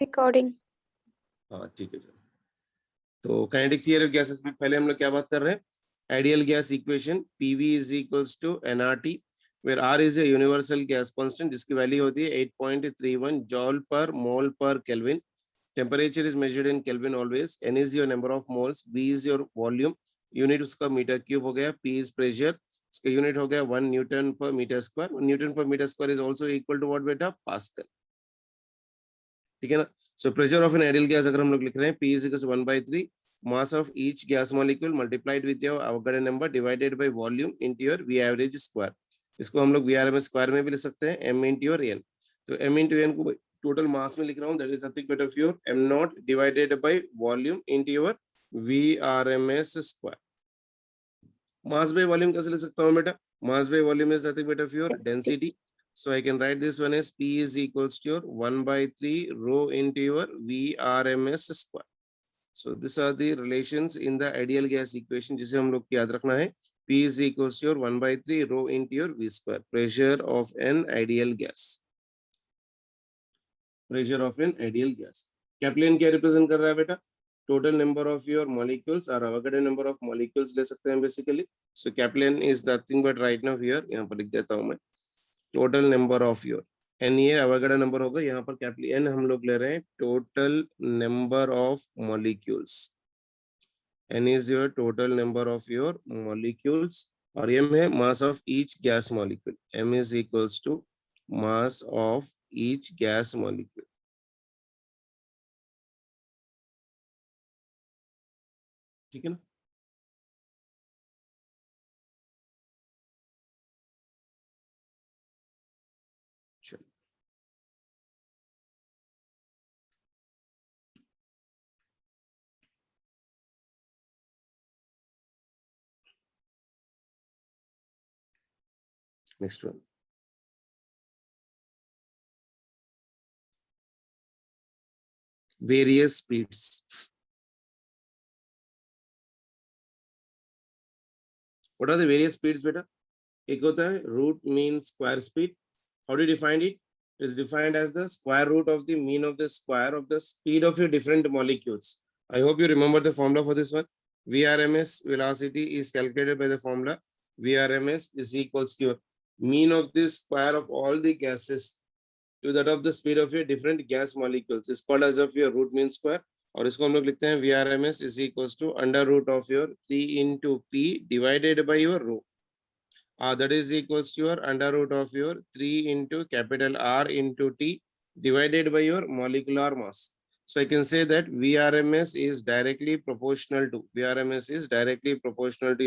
Recording. हाँ ठीक है। तो काइनेटिक थियरी ऑफ गैसेस में पहले हम लोग क्या बात कर रहे हैं, ideal gas equation PV is equals to NRT where R is a universal gas constant जिसकी वैल्यू होती है 8.31 जॉल पर मोल पर kelvin. Temperature is measured in kelvin always. N is your number of moles, V is your volume, unit उसका metre cube हो गया, P is pressure, इसका unit हो गया 1 न्यूटन पर मीटर स्क्वायर। न्यूटन पर metre square is also equal to what बेटा, pascal. ठीक है ना। So pressure of an ideal gas अगर हम लोग लिख रहे हैं P is equals to 1/3 mass of each gas molecule multiplied with your Avogadro number divided by volume into your V average square। इसको हम लोग VRMS स्क्वायर में भी लिख सकते हैं M into your N। तो M into N को टोटल मास में लिख रहा हूँ, that is nothing but of your M not divided by volume into your VRMS square. Mass by volume कैसे लिख सकता हूँ बेटा, mass by volume is nothing but of your density. So I can write this one as P is equals to your 1/3 rho into your VRMS square। So these are the relations in the ideal gas equation जिसे हम लोग याद रखना है। P is equals to your 1/3 rho into your V square, pressure of an ideal gas। Pressure of an ideal gas। Kaplan क्या represent कर रहा है बेटा, total number of your molecules और Avogadro number of molecules ले सकते हैं basically। So Kaplan is nothing but right now here, यहाँ पर लिख देता हूँ मैं, total number of your N, ये अवोगाड्रो नंबर होगा, यहाँ पर कैपिटल एन हम लोग ले रहे हैं total number of molecules. N is your total number of your molecules और एम है mass of each gas molecule. M is equals to mass of each gas molecule. ठीक है ना। Next one. Various speeds. What are the various speeds बेटा? एक होता है root mean square speed. How do you define it? It is defined as the square root of the mean of the square of the speed of your different molecules. I hope you remember the formula for this one. VRMS velocity is calculated by the formula VRMS is equals to mean of the square of all the gases to that of the speed of your different gas molecules is called as of your root mean square। और इसको हम लोग लिखते हैं VRMS is equals to under root of your 3 into P divided by your rho। That is equals to your under root of your 3 into capital R into T divided by your molecular mass। So I can say that VRMS is directly proportional to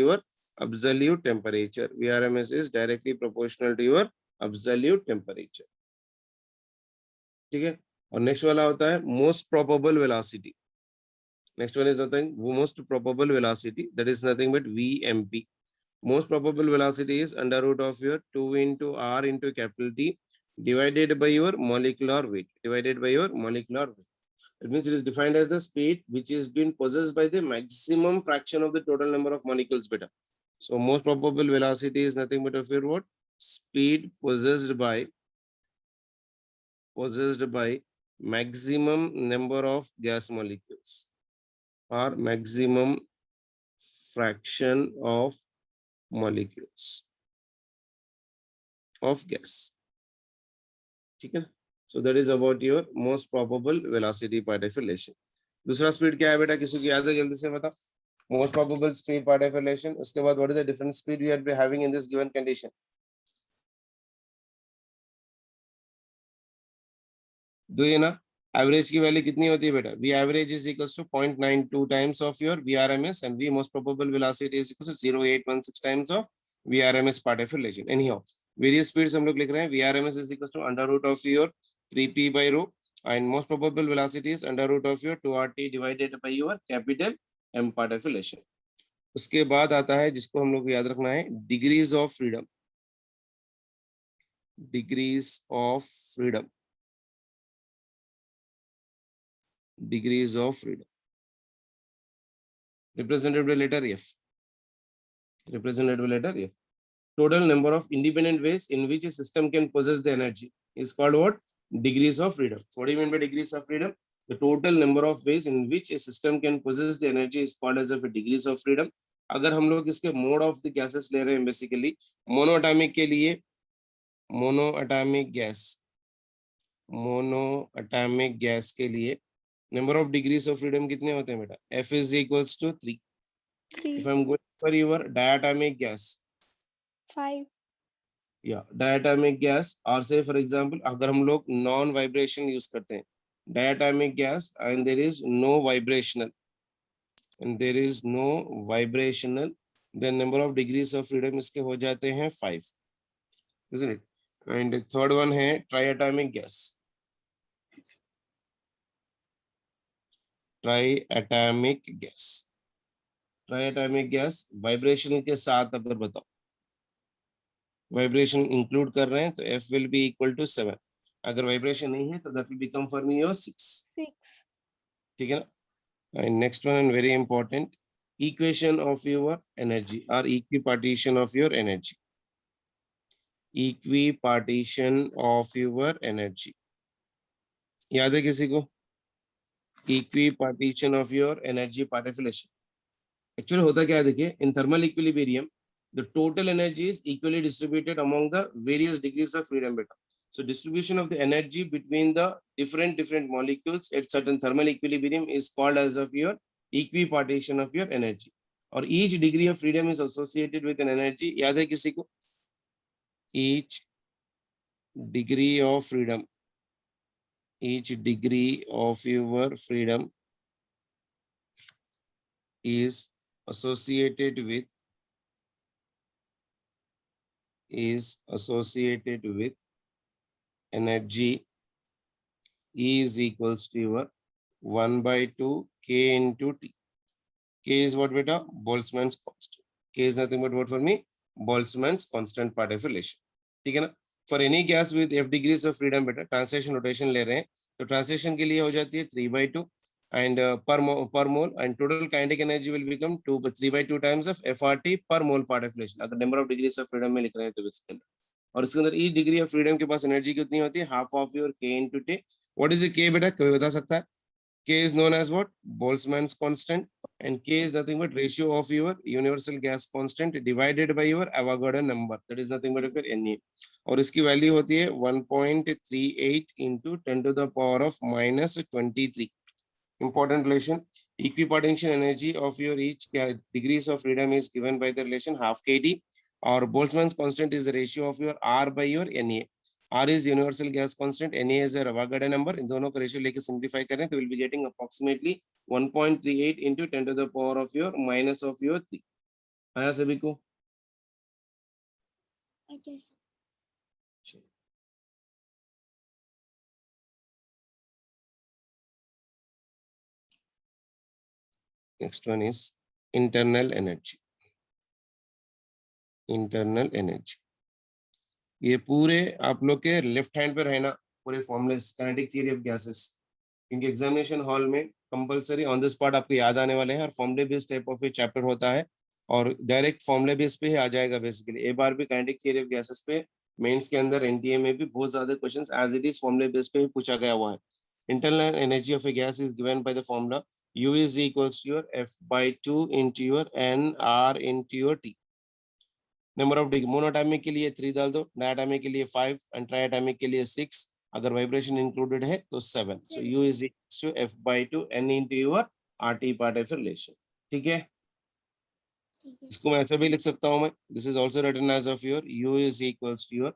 your absolute temperature। VRMS is directly proportional to your absolute temperature। ठीक है। और next वाला होता है most probable velocity. Next one is nothing most probable velocity, that is nothing but VMP। Most probable velocity is under root of your 2 into R into capital T divided by your molecular weight, It means it is defined as the speed which is being possessed by the maximum fraction of the total number of molecules beta। So most probable velocity is nothing but of your what? Speed possessed by maximum number of gas molecules or maximum fraction of molecules of gas। ठीक है। So that is about your most probable velocity by definition। दूसरा speed क्या है बेटा, किसी को याद है जल्दी से बता। Most probable speed by definition। उसके बाद what is the different speed we are having in this given condition? दो ये ना, एवरेज की वैल्यू कितनी होती है बेटा, V average is equals to 0.92 times of your VRMS and V most probable velocity is equals to 0.816 times of VRMS part definition। Anyhow, various speeds हम लोग लिख रहे हैं, VRMS is equals to under root of your 3P by rho and most probable velocity is under root of your 2RT divided by your capital M part definition। उसके बाद आता है जिसको हम लोग को याद रखना है degrees of freedom. Degrees of freedom, degrees of freedom represented by letter F। Total number of independent ways in which a system can possess the energy is called what? degrees of freedom. So what do you mean by degrees of freedom? The total number of ways in which a system can possess the energy is called as of a degrees of freedom. अगर हम लोग इसके mode of the gases ले रहे हैं basically monoatomic के लिए, monoatomic gas के लिए number of degrees of freedom कितने होते हैं बेटा? F is equals to 3. If I'm going for your diatomic gas, 5. या diatomic gas, और say for example अगर हम लोग नॉन वाइब्रेशन यूज करते हैं diatomic gas and there is no vibrational, then number of degrees of freedom इसके हो जाते हैं 5, isn't it? And third one है triatomic gas. Triatomic gas vibration के साथ अगर बताओ वाइब्रेशन इंक्लूड कर रहे हैं तो F will be equal to 7. अगर वाइब्रेशन नहीं है तो that will become for me your 6. ठीक है ना? And next one and very important, equation of your energy or equipartition of your energy. Equipartition of your energy. याद है किसी को? Equipartition of your energy partition. Actually होता क्या है देखिए, in thermal equilibrium the total energy is equally distributed among the various degrees of freedom beta. So distribution of the energy between the different molecules at certain thermal equilibrium is called as of your equipartition of your energy. और each degree of freedom is associated with an energy. याद है किसी को? Each degree of freedom your freedom is associated with energy E is equals to your 1/2 K into T. K is what beta? Boltzmann's constant. K is nothing but what for me? Boltzmann's constant part of relation. ठीक है ना? For any gas with F degrees of freedom beta, transition rotation ले रहे हैं तो transition के लिए हो जाती है 3/2 and per mole and total kinetic energy will become 3/2 times of FRT per mole part of relation. अगर number of degrees of freedom में लिख रहे हैं तो इसके अंदर, और इसके अंदर each degree of freedom के पास एनर्जी कितनी होती है? half of your K into T. What is the K बेटा? कोई बता सकता है? K is known as what? Boltzmann's constant, and K is nothing but ratio of your universal gas constant divided by your Avogadro number. That is nothing but your Na. और इसकी value होती है 1.38 into 10 to the power of minus 23. Important relation. Equipartition energy of your each degrees of freedom is given by the relation half kT, or Boltzmann's constant is the ratio of your R by your Na. R is universal gas constant, Na is a Avogadro number. इन दोनों का ratio लेके simplify करें तो will be getting approximately 1.38 into 10 to the power of your minus of your 3. आया सभी को? Next one is internal energy. ये पूरे आप लोग के लेफ्ट हैंड पे रहना पूरे formulas kinetic theory of gases, क्योंकि एग्जामिनेशन हॉल में कंपलसरी ऑन द स्पॉट आपको याद आने वाले हैं और फॉर्मूले बेस्ड टाइप ऑफ चैप्टर होता है और डायरेक्ट फॉर्मूले बेस पे ही आ जाएगा बेसिकली। एक बार भी काइनेटिक थ्योरी ऑफ गैसेस पे मेंस के अंदर एनटीए में भी बहुत ज्यादा क्वेश्चंस एज इट इज फॉर्मूले बेस पे ही पूछा गया हुआ है। Internal energy of A gas is given by the formula U is equals to your F/2 into your NR into your T. Number of degree monoatomic के लिए 3 डाल दो, डायटॉमिक के लिए 5 एंड ट्राइएटॉमिक के लिए 6, अगर वाइब्रेशन इंक्लूडेड है तो 7. सो U is equals to F/2 N into your RT part of relation. ठीक है, इसको मैं ऐसे भी लिख सकता हूं मैं, this is also written as of your U is equals to your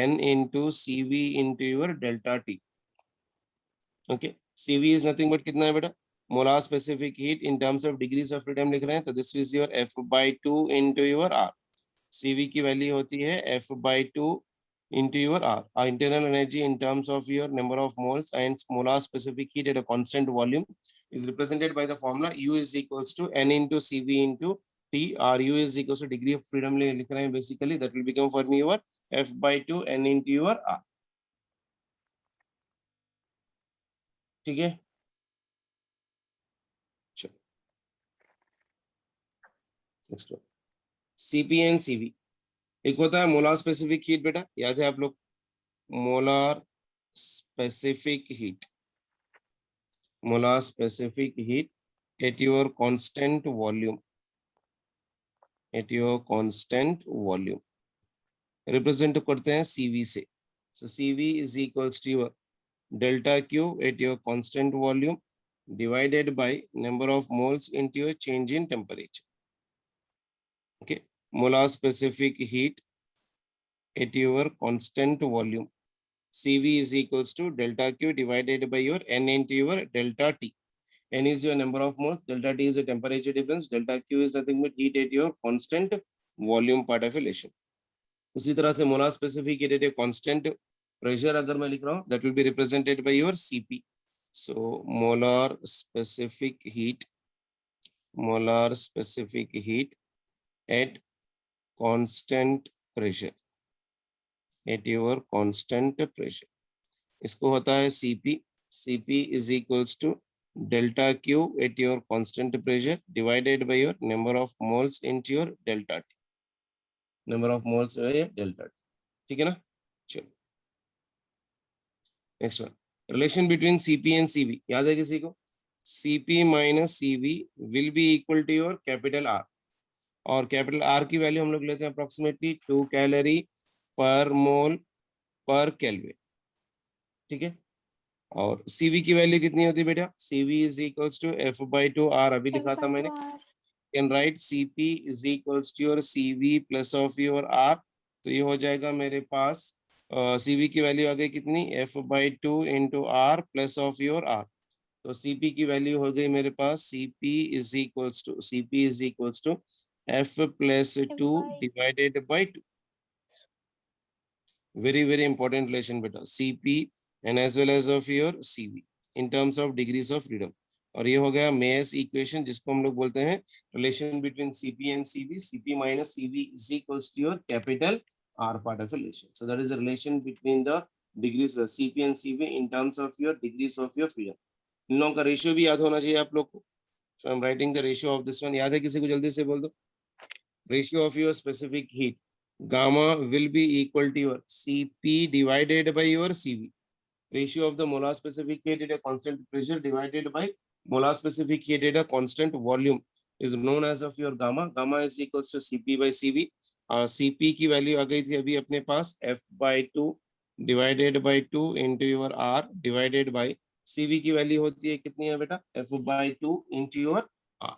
N into CV into your delta T. Okay, CV is nothing but कितना है बेटा? Molar specific heat in terms of degrees of freedom लिख रहे हैं तो this is your F/2 into your R. CV की value होती है F/2 into your R. Our internal energy in terms of your number of moles and molar specific heat at a constant volume is represented by the formula U is equals to N into CV into T, or U is equals to degree of freedom लिख रहे हैं basically, that will become for me your F/2 N into your R. ठीक है, next one CP and CV. एक होता है molar specific heat बेटा, याद है आप लोग? Molar specific heat, molar specific heat at your constant volume, at your constant volume. Represent करते हैं CV से. So CV is equals to your delta Q at your constant volume divided by number of moles into your change in temperature. Okay, molar specific heat at your constant volume. CV is equals to delta Q divided by your N into your delta T. N is your number of moles, delta T is the temperature difference, delta Q is nothing but heat at your constant volume part of relation. उसी तरह से molar specific heat at a constant pressure अगर मैं लिख रहा हूं, that will be represented by your CP. So molar specific heat at constant pressure, at your constant pressure. इसको होता है CP. CP is equals to delta Q at your constant pressure divided by your number of moles into your delta T. Number of moles है delta T. ठीक है ना? चलो. Next one. Relation between CP and CV. याद है किसी को? CP minus CV will be equal to your capital R. और कैपिटल R की वैल्यू हम लोग लेते हैं अप्रोक्सीमेटली 2 कैलोरी पर मोल पर केल्विन. ठीक है. और CV की वैल्यू कितनी होती है बेटा? CV is equals to F/2 R. अभी लिखा था मैंने. Can write CP is equals to your CV plus of your R. तो ये हो जाएगा मेरे पास CV की वैल्यू आ गई कितनी? F/2 into R plus of your R. तो CP की वैल्यू हो गई मेरे पास CP is equals to F plus 2 divided by 2. Very important relation बेटा. CP and as well as of your CV in terms of degrees of freedom. और ये हो गया मेयर्स इक्वेशन, जिसको हम लोग बोलते हैं relation between CP and CV. CP minus CV is equals to your capital R part of relation. So that is a relation between the degrees of CP and CV in terms of your degrees of your freedom. इन लोगों का ratio भी याद होना चाहिए आप लोग को. So I'm writing the ratio of this one. याद है किसी को? जल्दी से बोल दो. Ratio of your specific heat. Gamma will be equal to your CP divided by your CV. Ratio of the molar specific heat at a constant pressure divided by molar specific heat at a constant volume is known as of your gamma. Gamma is equals to CP by CV. CP की value आ गई थी अभी अपने पास F/2 divided by 2 into your R divided by CV की value होती है कितनी है बेटा? F/2 into your R.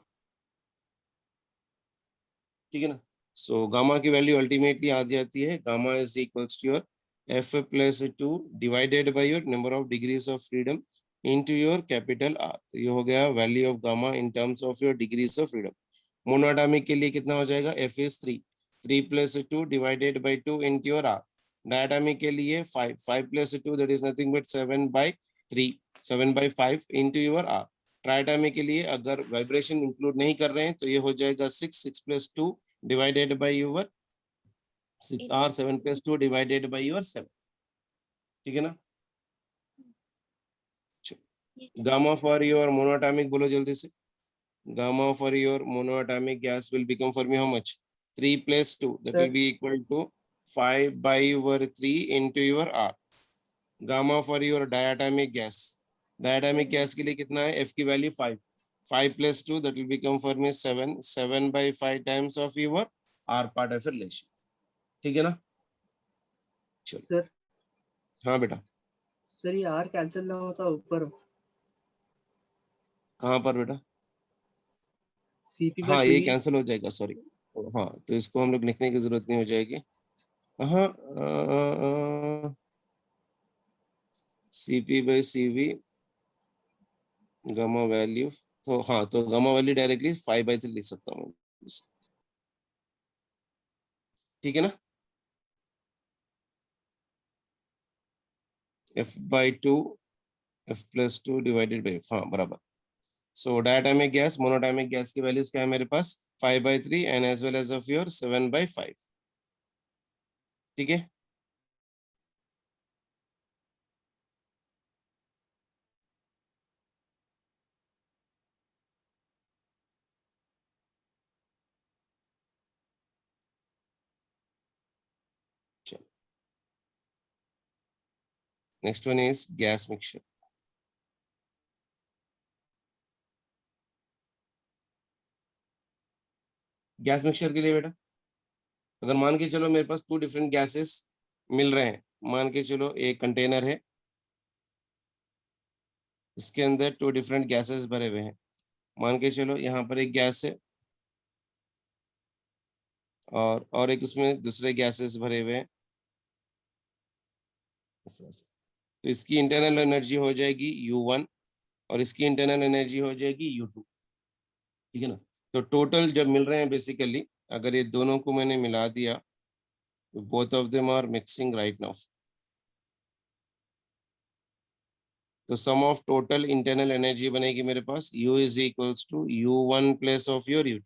ठीक है ना? सो गामा की वैल्यू अल्टीमेटली आ जाती है gamma is equals to your F+2 divided by your number of degrees of freedom into your capital R. तो ये हो गया value of gamma in terms of your degrees of freedom. Monoatomic के लिए कितना हो जाएगा? F is 3. 3+2 divided by 2 into your R. Diatomic के लिए 5. 5+2 that is nothing but 7/3. 7/5 into your R. Triatomic के लिए अगर वाइब्रेशन इंक्लूड नहीं कर रहे हैं तो ये हो जाएगा 6. 6+2 divided by your 6R. 7+2 divided by your 7. ठीक है ना? गामा फॉर योर मोनोएटॉमिक बोलो जल्दी से. Gamma for your monoatomic gas will become for me how much? 3+2 that will be equal to 5/3 into your R. Gamma for your diatomic gas. Diatomic gas के लिए कितना है? F की value 5. 5+2 that will become for me 7. 7/5 times of your R part of relation. ठीक है ना? Sir. हाँ बेटा. सर ये R कैंसिल ना होता ऊपर. कहाँ पर बेटा? CP हाँ ये कैंसिल हो जाएगा. सॉरी. हाँ तो इसको हम लोग लिखने की जरूरत नहीं हो जाएगी. हाँ CP by CV gamma value. तो हाँ तो गामा वैल्यू डायरेक्टली 5/3 लिख सकता हूँ. ठीक है ना? F/2 F+2 divided by. हाँ बराबर. So diatomic gas monatomic gas की वैल्यूज क्या है मेरे पास? 5/3 and as well as of your 7/5. ठीक है. Next one is gas mixture. Gas mixture के लिए बेटा अगर मान के चलो मेरे पास 2 डिफरेंट गैसेस मिल रहे हैं, मान के चलो एक कंटेनर है, इसके अंदर 2 डिफरेंट गैसेस भरे हुए हैं, मान के चलो यहाँ पर एक गैस है और एक उसमें दूसरे गैसेस भरे हुए हैं, तो इसकी इंटरनल एनर्जी हो जाएगी U1 और इसकी इंटरनल एनर्जी हो जाएगी U2, ठीक है ना। तो टोटल जब मिल रहे हैं बेसिकली, अगर ये दोनों को मैंने मिला दिया तो both of them are mixing right now, तो sum of total internal energy बनेगी मेरे पास U is equals to U1 plus of your U2.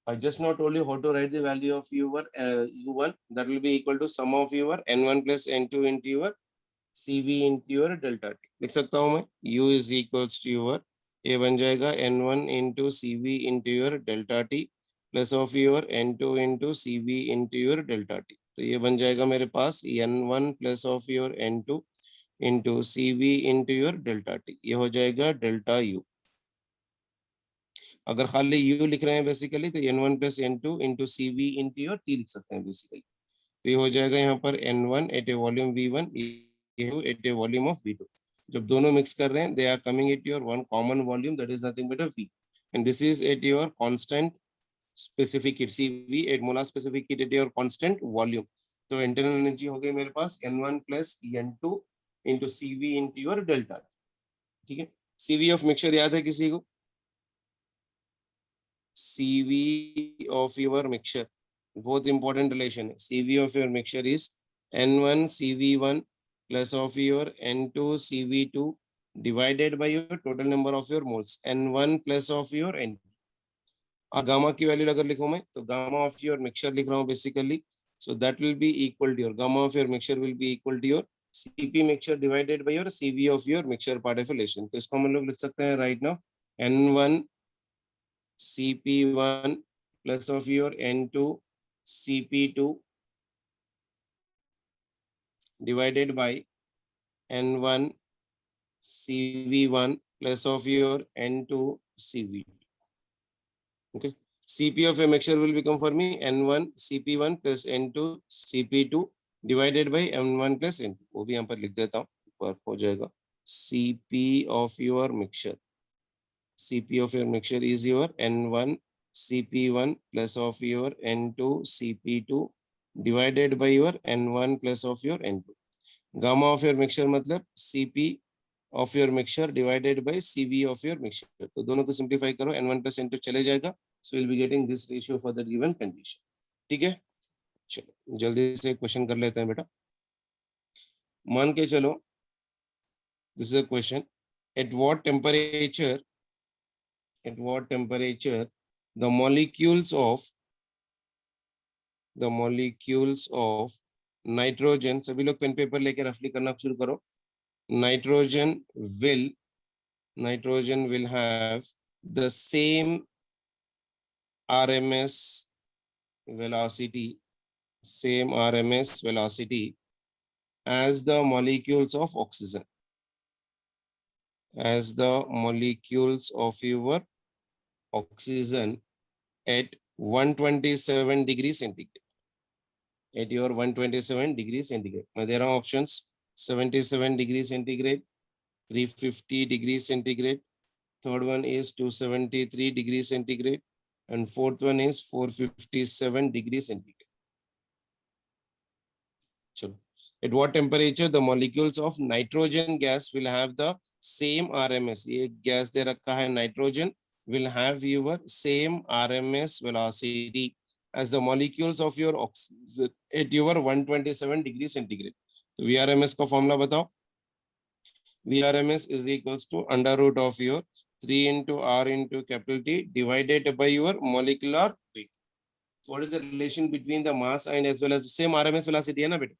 I just not told you how to write the value of U1, that will be equal to sum of your N1 plus N2 into your CV into your delta T. लिख सकता हूँ मैं U is equals to your, ये बन जाएगा N1 into CV into your delta T plus of your N2 into CV into your delta T. तो ये बन जाएगा मेरे पास N1 plus of your N2 into CV into your delta T. ये हो जाएगा डेल्टा U. अगर खाली U लिख रहे हैं बेसिकली तो N1 plus N2 into CV into your T लिख सकते हैं बेसिकली. तो ये हो जाएगा यहाँ पर N1 at a volume V1, ये at a volume of V2. जब दोनों मिक्स कर रहे हैं, they are coming at your one common volume, that is nothing but a V, and this is at your constant specific heat, CV at molar specific heat at your constant volume. तो internal energy हो गई मेरे पास N1 plus N2 into CV into your delta. ठीक है, CV of mixture याद है किसी को? CV of your mixture, बहुत important relation है. CV of your mixture is N1 CV1 plus of your N2 CV2 divided by your total number of your moles N1 plus of your N2. और gamma की value अगर लिखूं मैं तो gamma of your mixture लिख रहा हूं basically, so that will be equal to your gamma of your mixture will be equal to your CP mixture divided by your CV of your mixture part of relation. तो इसको हम लोग लिख सकते हैं right now N1 CP1 plus of your N2 CP2 divided by N1 CV1 plus of your N2 CV2. Okay, CP of a mixture will become for me N1 CP1 plus N2 CP2 divided by N1 plus N2. वो भी यहाँ पर लिख देता हूँ, ऊपर हो जाएगा CP of your mixture. CP of your mixture is your N1 CP1 plus of your N2 CP2 divided by your N1 plus of your N2. Gamma of your mixture मतलब CP of your mixture divided by CV of your mixture. तो दोनों को simplify करो, N1 plus N2 चले जाएगा, so we'll be getting this ratio for the given condition. ठीक है, चलो जल्दी से क्वेश्चन कर लेते हैं बेटा. मान के चलो, this is a question, at what temperature the molecules of nitrogen, सभी लोग पेन पेपर लेके रफली करना शुरू करो. nitrogen will have the same RMS velocity as the molecules of oxygen, at 127 degrees centigrade. At your 127 degrees centigrade. Now there are options: 77 degrees centigrade, 350 degrees centigrade, third one is 273 degrees centigrade, and fourth one is 457 degrees centigrade. So, at what temperature the molecules of nitrogen gas will have the same RMS? ये gas दे रखा है nitrogen will have your same RMS velocity as the molecules of your oxygen at your 127 degrees centigrade. तो VRMS का formula बताओ. VRMS is equals to under root of your 3 into R into capital T divided by your molecular weight. So what is the relation between the mass and as well as same RMS velocity है ना बेटे?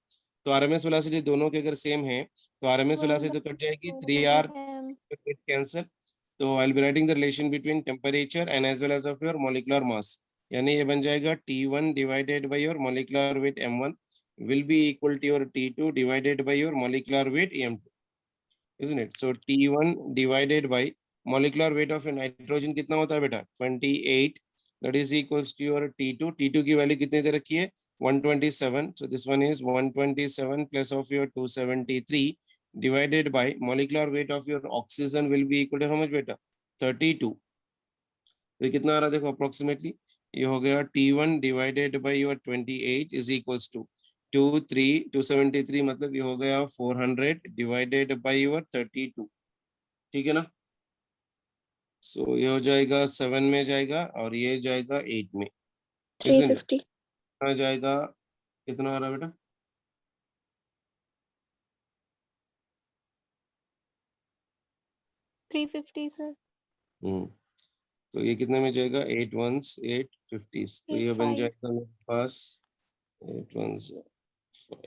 तो RMS velocity दोनों के अगर same है तो RMS velocity तो कट जाएगी, 3R cancel. So I'll be writing the relation between temperature and as well as of your molecular mass. यानी ये बन जाएगा T1 divided by your molecular weight M1 will be equal to your T2 divided by your molecular weight M2, isn't it? So T1 divided by molecular weight of your nitrogen कितना होता है बेटा 28, that is equals to your T2. T2 की value कितनी दे रखी है 127, so this one is 127 plus of your 273 divided by molecular weight of your oxygen will be equal to how much बेटा 32. तो ये कितना आ रहा है देखो अप्रोक्सीमेटली, ये हो गया T1 divided by your 28 is equals to 273 मतलब ये हो गया 400 डिवाइडेड बाय योर 32, ठीक है ना। सो ये हो जाएगा 7 में जाएगा और ये जाएगा 8 में, 350 आ जाएगा कितना आ रहा है बेटा 350 सर। तो ये कितने में जाएगा 8 1s 8 50s, तो ये बन 85 जाएगा मेरे पास 8 1s 5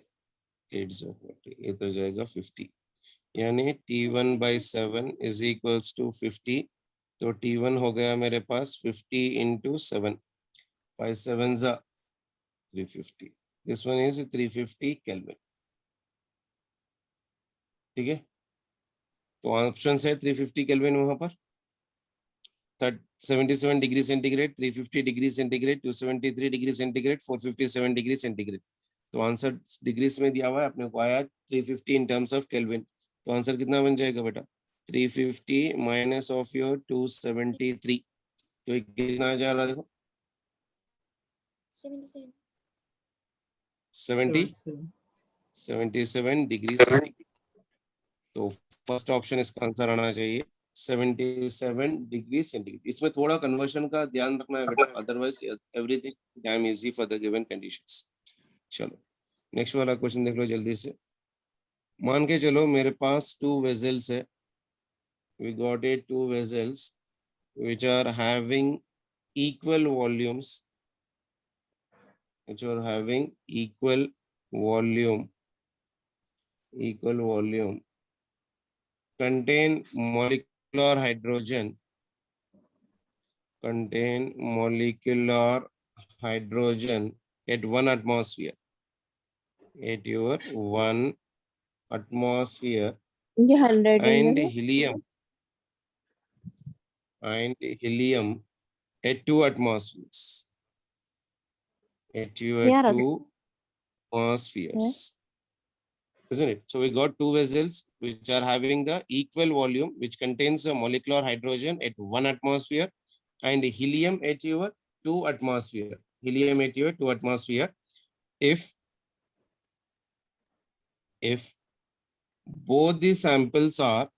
8 40, ये तो जाएगा 50, यानी T1 by 7 is equals to 50, तो T1 हो गया मेरे पास 50 into 7, 5 7s are 350, this one is 350 Kelvin, ठीक है। तो ऑप्शन है 350 केल्विन वहां पर 77 degree centigrade 350 degree centigrade 273 degree centigrade 457 degree centigrade, तो आंसर डिग्रीज में दिया हुआ है, अपने को आया 350 इन टर्म्स ऑफ केल्विन, तो आंसर कितना बन जाएगा बेटा 350 माइनस ऑफ योर 273, तो कितना जा रहा है देखो 77 डिग्री सेंटीग्रेड, तो फर्स्ट ऑप्शन इसका आंसर आना चाहिए 77 डिग्री सेंटीग्रेड। इसमें थोड़ा कन्वर्शन का ध्यान रखना है बेटा, otherwise everything dam easy for the given conditions. चलो नेक्स्ट वाला क्वेश्चन देख लो जल्दी से। मान के चलो मेरे पास 2 वेजल्स है, we got it 2 vessels which are having equal volumes, which are having equal volume contain molecular hydrogen at 1 atmosphere, at your 1 atmosphere, ये 100 and है helium at 2 atmospheres, at your यार 2 atmospheres, isn't it? So we got 2 vessels which are having the equal volume, which contains a molecular hydrogen at 1 atmosphere and helium at your 2 atmosphere. Helium at your 2 atmosphere. If both these samples are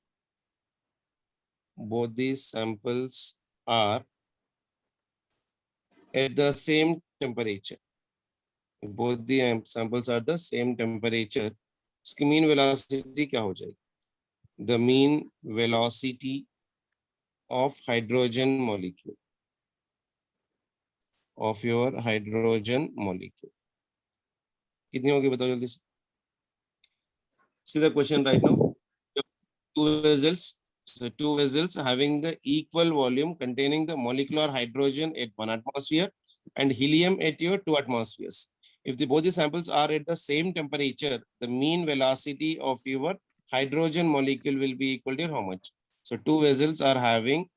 at the same temperature, if both the samples are the same temperature, उसकी mean velocity क्या हो जाएगी? The mean velocity of hydrogen molecule, of your hydrogen molecule कितनी होगी बताओ जल्दी से। See the question right now. Two vessels having the equal volume containing the molecular hydrogen at 1 atmosphere and helium at your 2 atmospheres. If both the samples are at the same temperature, the mean velocity of your hydrogen molecule will be equal to how much? So 2 vessels are having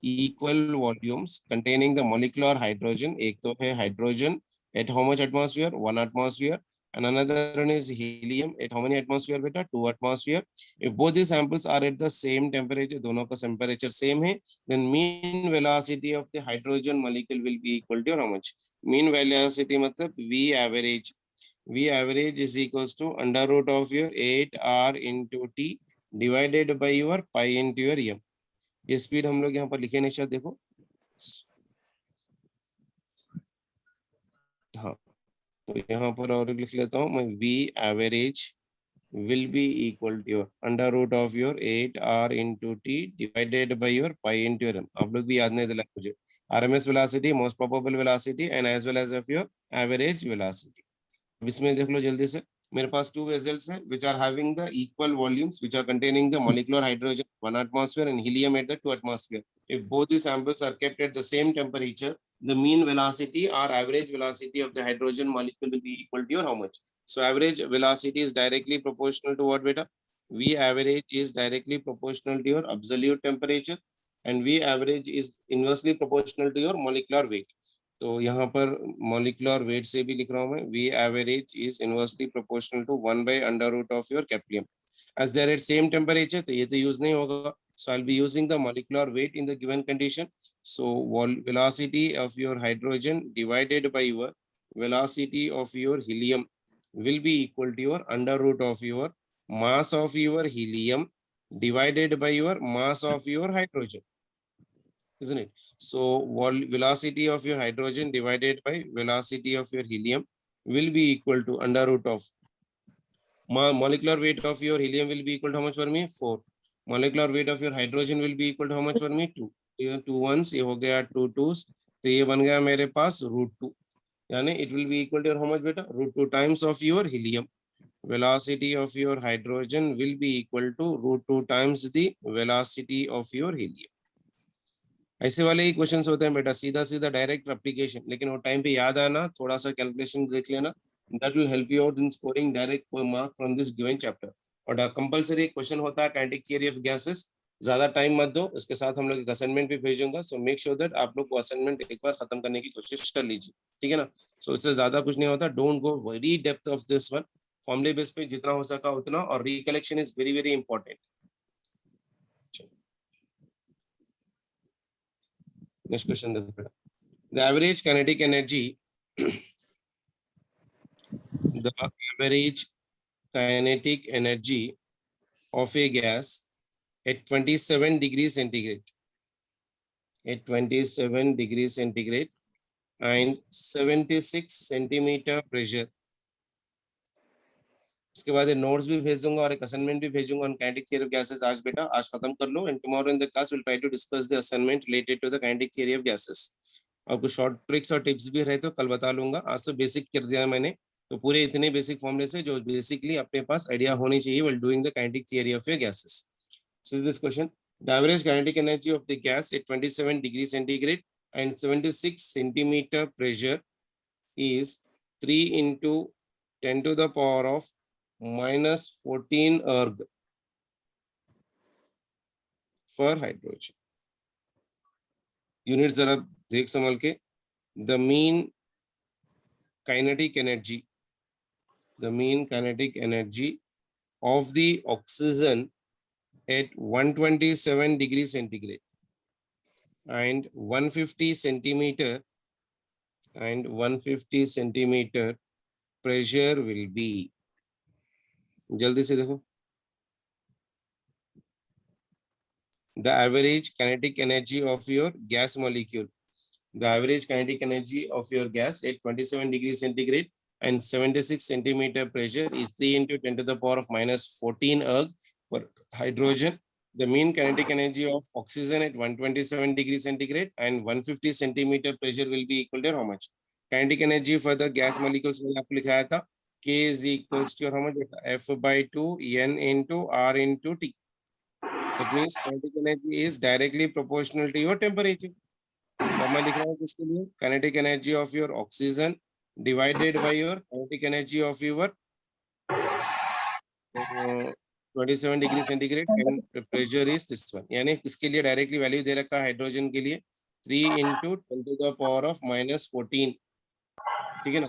equal volumes containing the molecular hydrogen. एक तो है hydrogen at how much atmosphere? 1 atmosphere. And another one is helium at how many atmosphere beta? 2 atmosphere. If both the samples are at the same temperature, दोनों का temperature same है, then mean velocity of the hydrogen molecule will be equal to how much? Mean velocity मतलब V average. V average is equals to under root of your 8R into T divided by your pi into your M. ये speed हम लोग यहाँ पर लिखे नहीं शायद देखो, हाँ तो यहाँ पर और लिख लेता हूँ मैं, V average will be equal to your under root of your 8R into T divided by your pi into your M. आप लोग भी याद नहीं दिला मुझे, RMS velocity, most probable velocity and as well as of your average velocity. अब इसमें देख लो जल्दी से, मेरे पास 2 vessels हैं which are having the equal volumes which are containing the molecular hydrogen 1 atmosphere and helium at the 2 atmosphere. if both the samples are kept at the same temperature, the mean velocity or average velocity of the hydrogen molecule will be equal to your how much? So average velocity is directly proportional to what, beta? V average is directly proportional to your absolute temperature, and V average is inversely proportional to your molecular weight. तो यहाँ पर molecular weight से भी लिख रहा हूँ मैं, V average is inversely proportional to 1 by under root of your Kepler. As they are at same temperature, तो ये तो use नहीं होगा. So I'll be using the molecular weight in the given condition. So velocity of your hydrogen divided by your velocity of your helium will be equal to your under root of your mass of your helium divided by your mass of your hydrogen, isn't it? So velocity of your hydrogen divided by velocity of your helium will be equal to under root of molecular weight of your helium will be equal to how much for me? 4. Molecular weight of your hydrogen will be equal to how much for me? 2. ये 2 ones, ये हो गया 2 2s, तो ये बन गया मेरे पास √2. यानी it will be equal to how much बेटा? √2 times of your helium. Velocity of your hydrogen will be equal to √2 times the velocity of your helium. ऐसे वाले ही क्वेश्चंस होते हैं बेटा, सीधा सीधा डायरेक्ट एप्लीकेशन, लेकिन वो टाइम पे याद आना, थोड़ा सा कैलकुलेशन देख लेना, that will help you out in scoring direct mark from this given chapter. और कंपलसरी क्वेश्चन होता है काइनेटिक थियरी ऑफ गैसेस. ज्यादा टाइम मत दो, इसके साथ हम लोग एक असाइनमेंट भी भेजूंगा. सो मेक श्योर दैट आप लोग को असाइनमेंट एक बार खत्म करने की कोशिश कर लीजिए, ठीक है ना. सो इससे ज्यादा कुछ नहीं होता. Don't go very depth of this one. फॉर्मूले बेस पे जितना हो सका उतना, और recollection is very very important. Next question देखो बेटा. The average kinetic energy the average kinetic energy of a gas at 27 degrees centigrade and 76 centimeter pressure. इसके बाद नोट्स भी भेज दूंगा और एक असाइनमेंट भी भेजूंगा on kinetic theory of gases. आज बेटा आज खत्म कर लो, and tomorrow in the class will try to discuss the assignment related to the kinetic theory of gases. और कुछ शॉर्ट ट्रिक्स और टिप्स भी रहे तो कल बता लूंगा. आज तो बेसिक कर दिया मैंने, तो पूरे इतने बेसिक फॉर्मूले से जो बेसिकली अपने पास आइडिया होनी चाहिए wheel doing the kinetic theory of your gases. So this question, the average kinetic energy of the gas at 27 degree centigrade and 76 centimetre pressure is 3 into 10 to the power of minus 14 erg for hydrogen. Units जरा देख संभल के. The mean kinetic energy of the oxygen at 127 degrees centigrade and 150 centimeter pressure will be. जल्दी से देखो. The average kinetic energy of your gas molecule. The average kinetic energy of your gas at 27 degrees centigrade and 76 centimeter pressure is 3 into 10 to the power of minus 14 erg for hydrogen. The mean kinetic energy of oxygen at 127 degrees centigrade and 150 centimeter pressure will be equal to how much? Kinetic energy for the gas molecules मैंने आपको लिखाया था. K is equals to how much? F by 2 N into R into T. That means kinetic energy is directly proportional to your temperature. तो मैं लिख रहा हूँ किसके लिए? Kinetic energy of your oxygen divided by your kinetic energy of your 27 degree centigrade and pressure is this one. यानी इसके लिए डायरेक्टली वैल्यू दे रखा है हाइड्रोजन के लिए 3 into 10 to the power of minus 14. ठीक है ना.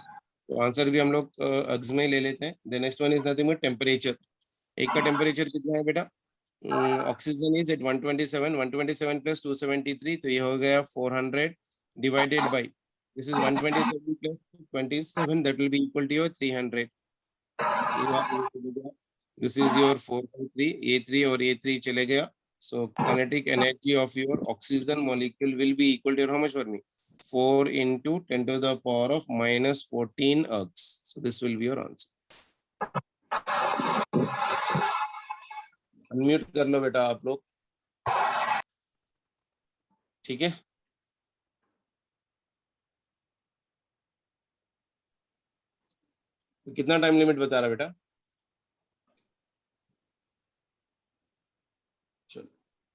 तो आंसर भी हम लोग अग्स में ले लेते हैं. The next one is nothing but temperature. एक का टेम्परेचर कितना है बेटा? ऑक्सीजन इज एट 127 प्लस 273, तो ये हो गया 400 divided by this is 127 plus 27, that will be equal to your 300. This is your 4.3. A3 और A3 चले गया. So kinetic energy of your oxygen molecule will be equal to how much for me? 4 into 10 to the power of minus 14 ergs. So this will be your answer. Unmute कर लो बेटा आप लोग, ठीक है. तो कितना टाइम लिमिट बता रहा बेटा?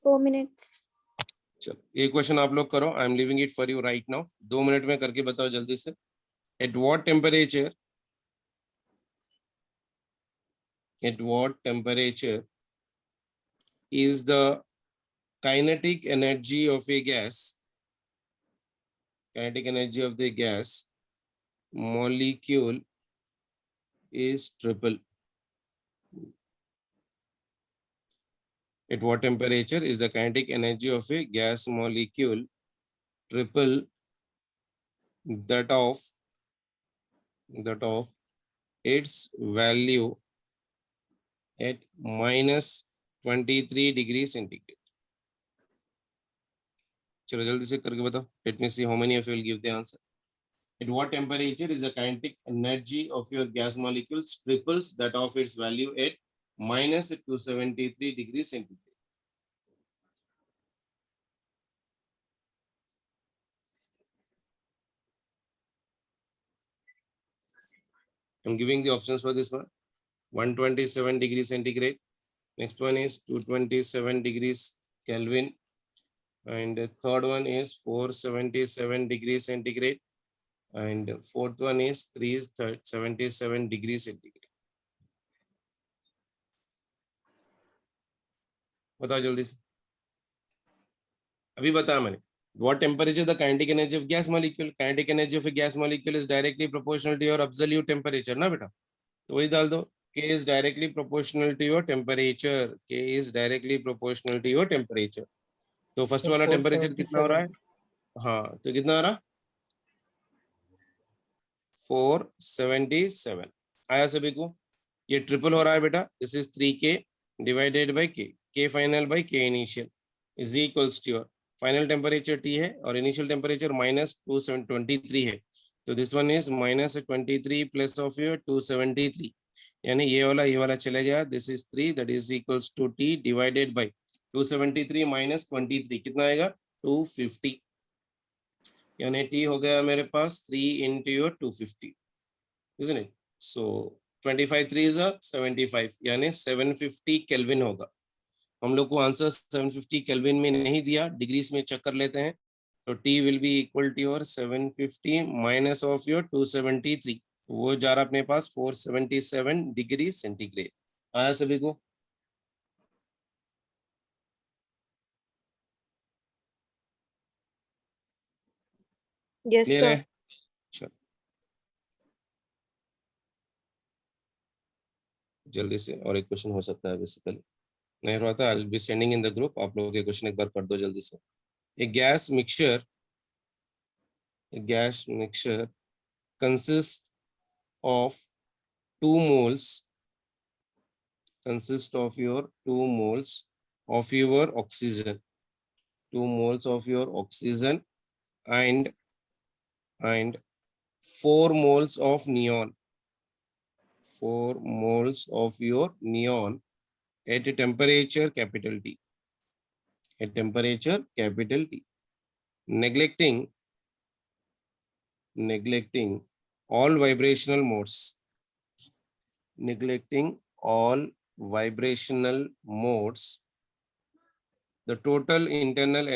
4 minutes. चलो ये क्वेश्चन आप लोग करो, I am living it for you right now. 2 minute में करके बताओ जल्दी से। At what temperature is the kinetic energy of a gas molecule is triple. At what temperature is the kinetic energy of a gas molecule triple that of its value at -23 degree centigrade? चलो जल्दी से करके बताओ। Let me see how many of you will give the answer. At what temperature is the kinetic energy of your gas molecules triples that of its value at -273 degrees centigrade? I'm giving the options for this one. 127 degrees centigrade. Next one is 227 degrees Kelvin. And the third one is 477 degrees centigrade. And the fourth one is 377 degrees centigrade. बताओ जल्दी से, अभी बताया मैंने। What temperature the kinetic energy of gas molecule? Kinetic energy of a gas molecule is directly proportional to your absolute temperature, ना बेटा? तो वही डाल दो, K is directly proportional to your temperature. K is directly proportional to your temperature. तो first वाला temperature कितना हो रहा है? हाँ, तो कितना हो रहा? 477 आया सभी को? ये ट्रिपल हो रहा है बेटा। This is 3K divided by K. K final by K initial is equals to your final temperature T है और इनिशियल टेम्परेचर -223 है। तो this one is -23 plus of your 273, यानी ये वाला चले गया। This is 3, that is equals to T divided by 273 minus 23 कितना आएगा? 250, यानी T हो गया मेरे पास 3 into your 250, isn't it? So 25 3 is 75, यानी 750 केल्विन होगा। हम लोग को आंसर 750 केल्विन में नहीं दिया, डिग्रीज में चेक कर लेते हैं। तो T will be equal to your 750 minus of your 273, वो जा रहा अपने पास 477 डिग्री सेंटीग्रेड। आया सभी को? Yes, मेरे sir. जल्दी से और एक क्वेश्चन हो सकता है बेसिकली, नहीं हुआ था। I will be sending in the group, आप लोगों के क्वेश्चन एक बार कर दो जल्दी से। A gas mixture consists of 2 moles of your oxygen, 2 moles of your oxygen and 4 moles of neon, 4 moles of your neon at a temperature capital T, at temperature capital T, neglecting all vibrational modes, the total internal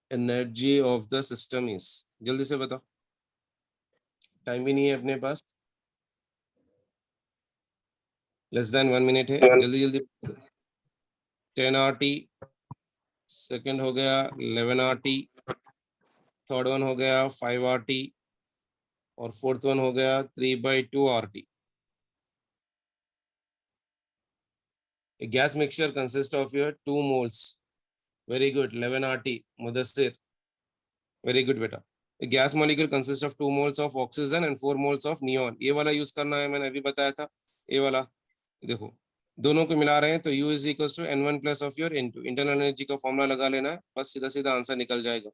energy of the system is, जल्दी से बताओ, time भी नहीं है अपने पास, less than 1 minute है, जल्दी जल्दी। 10 RT, सेकंड हो गया 11 RT, थर्ड वन हो गया 5 RT और फोर्थ वन हो गया 3/2 RT। A gas mixture consists of your 2 moles. Very good, 11 RT, Mudassir. Very good बेटा। A gas molecule consists of 2 moles of oxygen and 4 moles of neon. ये वाला use करना है, मैंने अभी बताया था। ये वाला देखो, दोनों को मिला रहे हैं तो U is equals to N1 plus of your N2। Internal energy का फॉर्मूला लगा लेना है, बस सीधा सीधा आंसर निकल जाएगा।